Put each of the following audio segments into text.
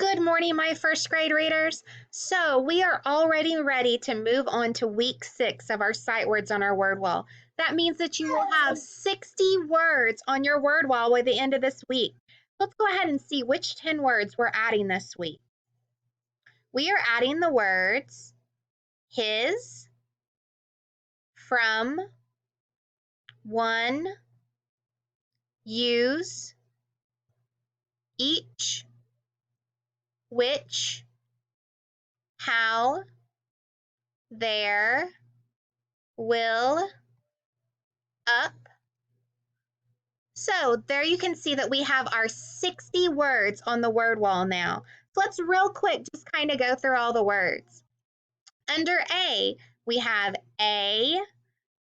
Good morning, my first grade readers. So we are already ready to move on to week 6 of our sight words on our word wall. That means that you will have 60 words on your word wall by the end of this week. Let's go ahead and see which 10 words we're adding this week. We are adding the words his, from, one, use, each, which, how, there, will, up. So there you can see that we have our 60 words on the word wall now. So let's real quick just kind of go through all the words. Under A, we have a,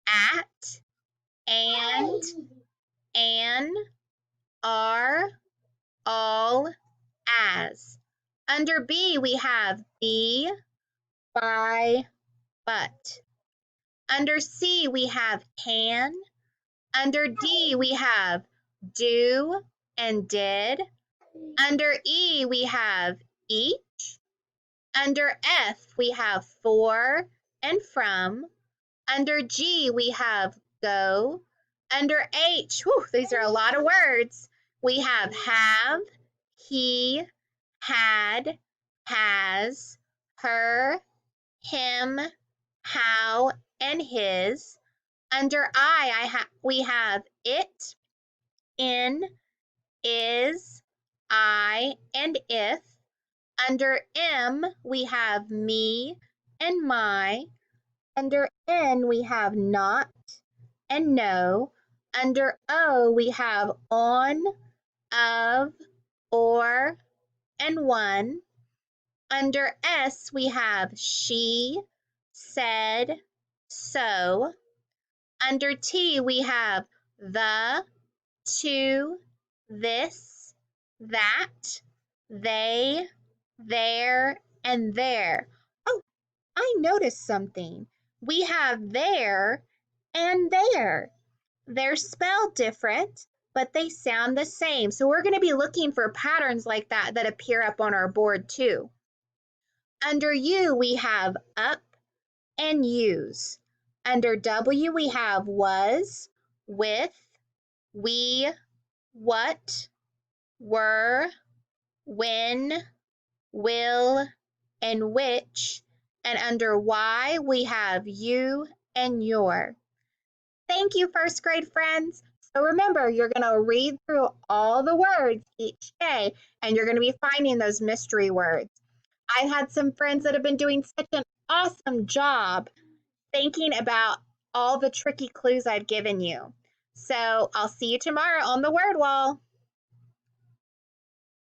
at, and, an, are, all, as. Under B, we have be, by, but. Under C, we have can. Under D, we have do and did. Under E, we have each. Under F, we have for and from. Under G, we have go. Under H, these are a lot of words. We have, he, had, has, her, him, how, and his. Under I, we have it, in, is, I, and if. Under M, we have me and my. Under N, we have not and no. Under O, we have on, of, or, and one. Under S, we have she, said, so. Under T, we have the, to, this, that, they, there, and there. Oh, I noticed something. We have there and there. They're spelled different, but they sound the same. So we're going to be looking for patterns like that that appear up on our board too. Under U, we have up and use. Under W, we have was, with, we, what, were, when, will, and which. And under Y, we have you and your. Thank you, first grade friends. So remember, you're going to read through all the words each day, and you're going to be finding those mystery words. I've had some friends that have been doing such an awesome job thinking about all the tricky clues I've given you. So I'll see you tomorrow on the word wall.